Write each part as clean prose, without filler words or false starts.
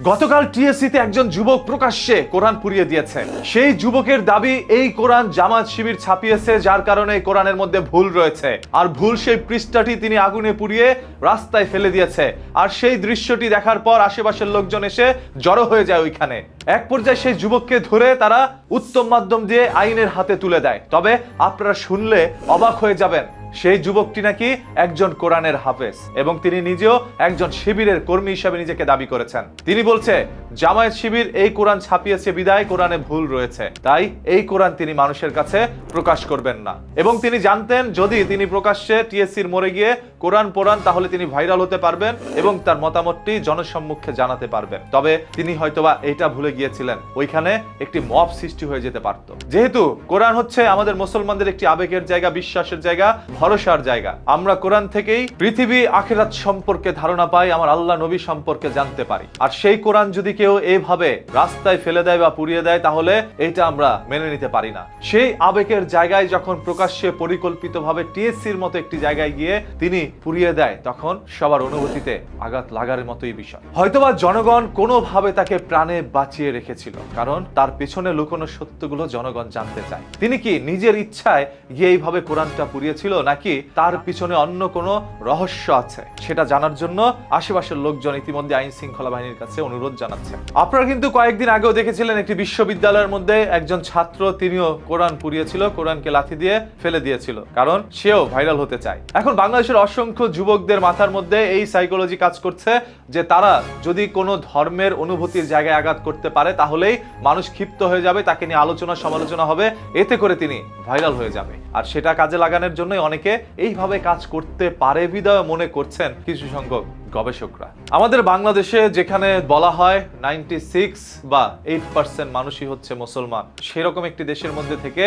গতকাল টিএসসিতে একজন যুবক প্রকাশ্যে কোরআন পুড়িয়ে দিয়েছে। সেই যুবকের দাবি এই কোরআন জামাত শিবির ছাপিয়েছে, যার কারণে এই কোরআনের মধ্যে ভুল রয়েছে। আর ভুল সেই পৃষ্ঠাটি তিনি আগুনে পুড়িয়ে রাস্তায় ফেলে দিয়েছে। আর সেই দৃশ্যটি দেখার পর আশেপাশের লোকজন এসে জড়ো হয়ে যায় ওইখানে। এক পর্যায়ে সেই যুবককে ধরে তারা উত্তম মাধ্যম দিয়ে আইনের হাতে তুলে দেয়। তবে আপনারা শুনলে অবাক হয়ে যাবেন, সেই যুবকটি নাকি একজন কোরআনের হাফেজ এবং তিনি নিজেও একজন শিবিরের কর্মী হিসেবে নিজেকে দাবি করেছেন। তিনি বলছে জামায়াত শিবির এই কোরআন ছাপিয়েছে বিদায় কোরআনে ভুল রয়েছে, তাই এই কোরআন তিনি মানুষের কাছে প্রকাশ করবেন না। এবং তিনি জানতেন যদি তিনি প্রকাশ্যে টিএসসির মোড়ে গিয়ে কোরআন পড়ান তাহলে তিনি ভাইরাল হতে পারবেন এবং তার মতামতটি জনসম্মুখে জানাতে পারবেন। তবে তিনি হয়তোবা এটা ভুলে গিয়েছিলেন, ওইখানে একটি মব সৃষ্টি হয়ে যেতে পারত। যেহেতু কোরআন হচ্ছে আমাদের মুসলমানদের একটি আবেগের জায়গা, বিশ্বাসের জায়গা, ভরসার জায়গা। আমরা কোরআন থেকেই পৃথিবী আখিরাত সম্পর্কে ধারণা পাই, আমার আল্লাহ নবী সম্পর্কে জানতে পারি। আর সেই কোরআন যদি কেউ এইভাবে রাস্তায় ফেলে দেয় বা পুড়িয়ে দেয় তাহলে এটা আমরা মেনে নিতে পারি না। সেই আবেগের জায়গায় যখন প্রকাশ্যে পরিকল্পিতভাবে টিএসসির মতো একটি জায়গায় গিয়ে তিনি পুড়িয়ে দেয়, তখন সবার অনুভূতিতে আঘাত লাগার মতোই বিষয়। হয়তোবা জনগণ কোনোভাবে তাকে প্রাণে বাঁচিয়ে রেখেছিল, কারণ তার পেছনে লুকোনো সত্যগুলো জনগণ জানতে চায়। তিনি কি নিজের ইচ্ছায় গিয়ে এইভাবে কোরআনটা পুড়িয়েছিল নাকি তার পিছনে অন্য কোনো রহস্য আছে, সেটা জানার জন্য আশেপাশের লোকজন ইতিমধ্যে আইন শৃঙ্খলা বাহিনীর কাছে অনুরোধ জানাচ্ছে। আপনারা কিন্তু কয়েকদিন আগেও দেখেছিলেন একটি বিশ্ববিদ্যালয়ের মধ্যে একজন ছাত্র তিনিও কোরআন পুড়িয়েছিল, কোরআনকে লাথি দিয়ে ফেলে দিয়েছিল, কারণ সেও ভাইরাল হতে চায়। এখন বাংলাদেশের অসংখ্য যুবকদের মাথার মধ্যে এই সাইকোলজি কাজ করছে যে তারা যদি কোনো ধর্মের অনুভূতির জায়গায় আঘাত করতে পারে তাহলেই মানুষ ক্ষিপ্ত হয়ে যাবে, তাকে নিয়ে আলোচনা সমালোচনা হবে, এতে করে তিনি ভাইরাল হয়ে যাবে। আর সেটা কাজে লাগানোর জন্যই অনেকে এইভাবে কাজ করতে পারে বিধায় মনে করছেন কিছু সংখ্যক গবেষকরা। আমাদের বাংলাদেশে যেখানে বলা হয় 96 বা 8% মানুষই হচ্ছে মুসলমান, সেরকম একটি দেশের মধ্যে থেকে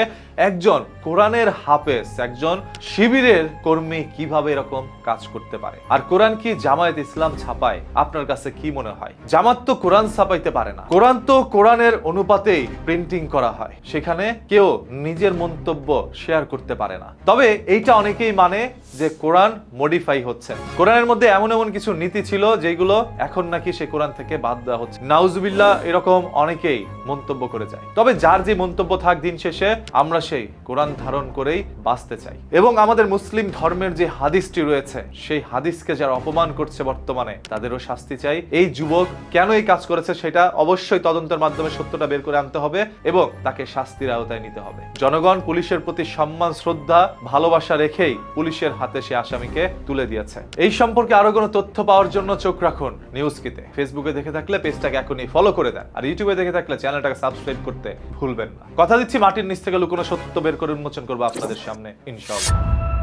একজন কোরআনের হাফেজ, একজন শিবিরের কর্মী কিভাবে এরকম কাজ করতে পারে? আর কোরআন কি জামায়াত ইসলাম ছাপায়? আপনার কাছে কি মনে হয়? জামাত তো কোরআন ছাপাইতে পারে না, কোরআন তো কোরআনের অনুপাতেই প্রিন্টিং করা হয়, সেখানে কেউ নিজের মন্তব্য শেয়ার করতে পারে না। তবে এইটা অনেকেই মানে যে কোরআন মডিফাই হচ্ছে, কোরআনের মধ্যে এমন এমন কিছু নীতি ছিল যেগুলো এখন নাকি সে কোরআন থেকে বাদ দেওয়া হচ্ছে। নাউজুবিল্লাহ, এরকম অনেকেই মন্তব্য করে যায়। তবে যার যে মন্তব্য থাক, দিন শেষে আমরা সেই কোরআন ধারণ করেই বাঁচতে চাই। এবং আমাদের মুসলিম ধর্মের যে হাদিসটি রয়েছে, সেই হাদিসকে যারা অপমান করছে বর্তমানে, তাদেরও শাস্তি চাই। এই যুবক কেন এই কাজ করেছে সেটা অবশ্যই তদন্তের মাধ্যমে সত্যটা বের করে আনতে হবে এবং তাকে শাস্তির আওতায় নিতে হবে। জনগণ পুলিশের প্রতি সম্মান, শ্রদ্ধা, ভালোবাসা রেখেই পুলিশের হাতে সে আসামিকে তুলে দিয়েছে। এই সম্পর্কে আরো কোনো তথ্য পাওয়ার জন্য চোখ রাখুন নিউজকিতে। ফেসবুকে দেখে থাকলে পেজটাকে এখনই ফলো করে দেন, আর ইউটিউবে দেখে থাকলে চ্যানেলটাকে সাবস্ক্রাইব করতে ভুলবেন না। কথা দিচ্ছি মাটির নিচ থেকে লুকোনো সত্য বের করে উন্মোচন করবো আপনাদের সামনে ইনশাআল্লাহ।